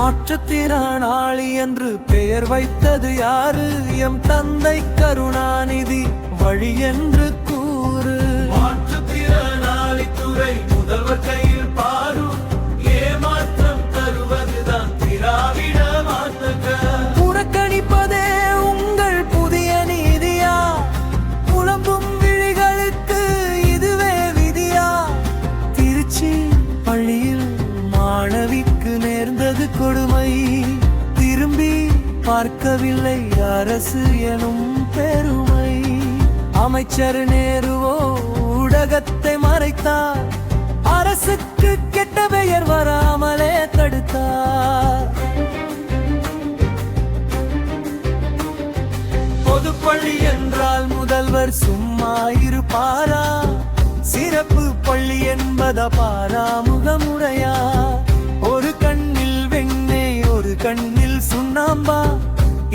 மாற்றுத்திறனாளி என்று பெயர் வைத்தது யாரு? எம் தந்தை கருணாநிதி வழி என்று கூறு. மாற்றுத்திறனாளி துறை முதல்வர் கையில் பாரு. ஏமாற்றம் தருவதுதான் திராவிட மாற்றக. புறக்கணிப்பதே உங்கள் புதிய நீதியா? புலம்பும் விழிகளுக்கு இதுவே விதியா? திருச்சி பள்ளியில் மாணவிக்கு நேர்ந்தது கொடுமை. திரும்பி பார்க்கவில்லை அரசு எனும் பெருமை. அமைச்சர் நேருவோ ஊடகத்தை மறைத்தார். அரசுக்கு கெட்ட பெயர் வராமலே தடுத்தார். பொதுப்பள்ளி என்றால் முதல்வர் சும்மா இருப்பாரா? சிறப்பு பள்ளி என்பத பாராமுகமுடையா? ஒரு கண்ணில் வெண்ணெய் ஒரு கண்ணில் சுண்ணாம்பா?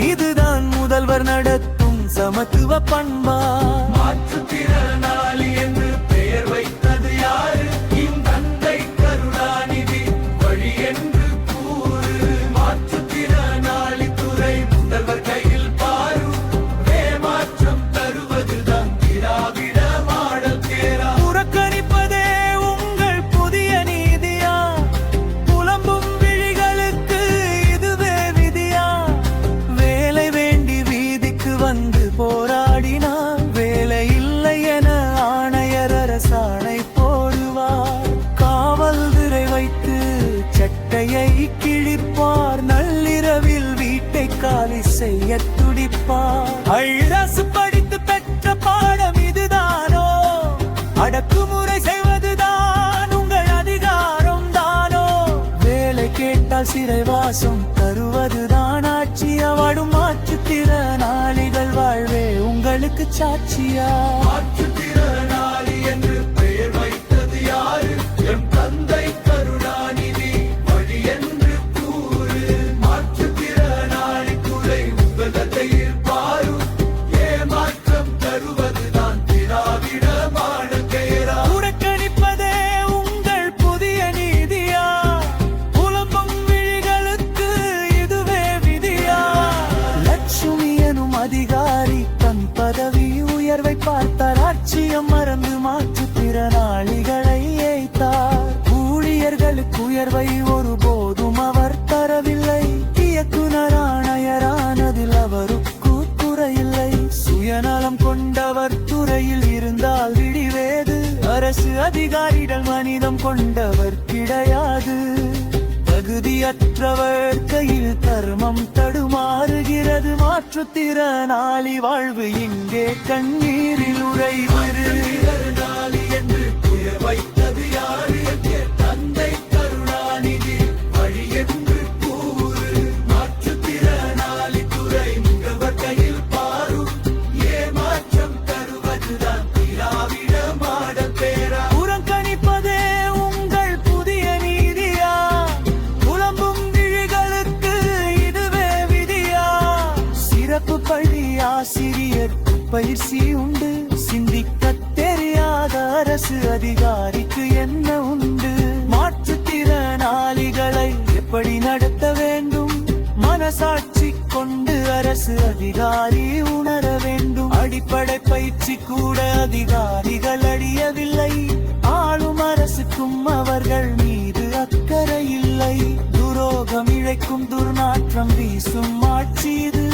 இதுதான் முதல்வர் நடத்தும் சமத்துவ பண்பா? மாற்றுத்திறனாளி என்று பெயர் வைத்தது யாரு? என் தந்தை கருணாநிதி வழி என்று கூறு. மாற்றுத்திறனாளி துறை முதல்வர் கையில் பாரு. ஏமாற்றம் தருவதுதான் திராவிட மாடல் தேரா. புறக்கணிப்பதே உங்கள் புதிய நீதியா? புலம்பும் விழிகளுக்கு இதுவே விதியா? வேலை வேண்டி வீதிக்கு வந்து போராடினார். வேலை இல்லை என ஆணையர் அரசாணை போடுவார். காவல்துறை வைத்து சட்டையை கிழிப்பார். நள்ளிரவில் வீட்டை காலி செய்ய துடிப்பார். அரசு படித்து பெற்ற பாடம் இதுதானோ? அடக்குமுறை செய்வதுதான் உங்கள் அதிகாரம் தானோ? வேலை கேட்டால் சிறைவாசம் தருவதுதான் ஆட்சியா? வாடும் மாற்றுத்திறனாளிகள் வாழ்வே உங்களுக்கு சாட்சியா? மாற்றுத்திறனாளி என்று பெயர் வைத்தது யாரு? என் தந்தை கருணாநிதி வழி என்று கூறு. மாற்றுத்திறனாளி துறை முதல்வர் கையில் பாரு. ஏமாற்றம் தருவதுதான் திராவிட மாடல் தேரா. புறக்கணிப்பதே உங்கள் புதிய நீதியா? புலம்பும் விழிகளுக்கு இதுவே விதியா? லட்சுமி எனும் அதிகாரி தன் பதவி உயர்வை பார்த்தார். ஆட்சியம் மறந்து மாற்றுத்திறனாளிகளை ஏய்த்தார். ஊழியர்களுக்கு உயர்வை ஒருபோதும் அவர் தரவில்லை. இயக்குனர் ஆணையரானதில் அவருக்கு குறையில்லை. சுயநலம் கொண்டவர் துறையில் இருந்தால் விடிவேது. அரசு அதிகாரிகள் மனிதம் கொண்டவர் கிடையாது. தகுதியற்றவர் கையில் தர்மம் தடுமாறுகிறது. மாற்றுத்திறனாளி வாழ்வு இங்கே கண்ணீரில் உறைவது. மாற்றுத்திறனாளி என்று பெயர் வைத்தது யாரு? என் தந்தை கருணாநிதி வழி என்று கூறு. மாற்றுத்திறனாளி துறை முதல்வர் கையில் பாரு. ஏமாற்றம் தருவதுதான் திராவிட மாடல் தேரா. புறக்கணிப்பதே உங்கள் புதிய நீதியா? புலம்பும் விழிகளுக்கு இதுவே விதியா? சிறப்பு பள்ளி ஆசிரியருக்கு பயிற்சி உண்டு. சிந்திக்க தெரியாத அரசு அதிகாரிக்கு என்ன உண்டு? மாற்றுத்திறனாளிகளை எப்படி நடத்த வேண்டும்? மனசாட்சி கொண்டு அரசு அதிகாரி உணர வேண்டும். அடிப்படை பயிற்சி கூட அதிகாரிகள் அடியவில்லை. ஆளும் அரசுக்கும் அவர்கள் மீது அக்கறை இல்லை. துரோகம் இழைக்கும் துர்நாற்றம் வீசும் ஆட்சி இது.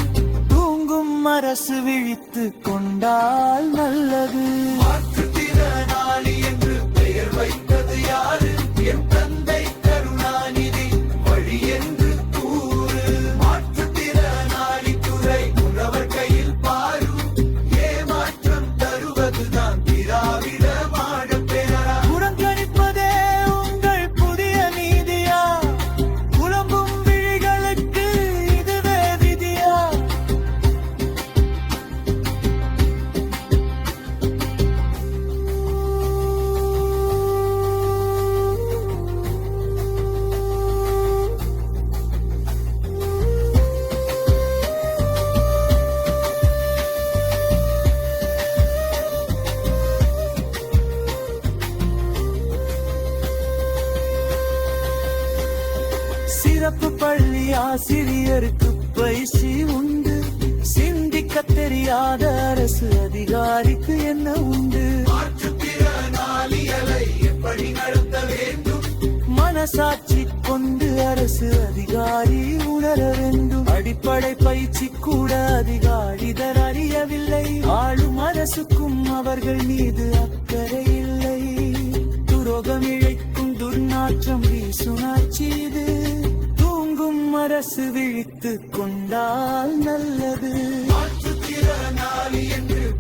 தூங்கும் அரசு விழித்து கொண்டால் நல்லது. மாற்றுத்திறனாளி என்று பெயர் வைத்தது யாரு? என் தந்தை கருணாநிதி வழி என்று கூறு. மாற்றுத்திறனாளி துறை முதல்வர் கையில் பாரு. ஏமாற்றம் தருவதுதான் திராவிட மாடல் தேரா. புறக்கணிப்பதே உங்கள் புதிய நீதியா? புலம்பும் விழிகளுக்கு இதுவே விதியா? சிறப்பு பள்ளி ஆசிரியருக்கு பயிற்சி உண்டு. சிந்திக்க தெரியாத அரசு அதிகாரிக்கு என்ன உண்டு? மாற்றுத்திறனாளிகளை எப்படி நடத்த வேண்டும்? மனசாட்சி கொண்டு அரசு அதிகாரி உணர வேண்டும். அடிப்படை பயிற்சி கூட அதிகாரிதர் அறியவில்லை. ஆளும் அரசுக்கும் அவர்கள் மீது அக்கறை இல்லை. துரோகம் இழைக்கும் துர்நாற்றம் வீசுனாட்சி இது. தூங்கும் அரசு விழித்துக் கொண்டால் நல்லது. மாற்றுத்திறனாளி என்று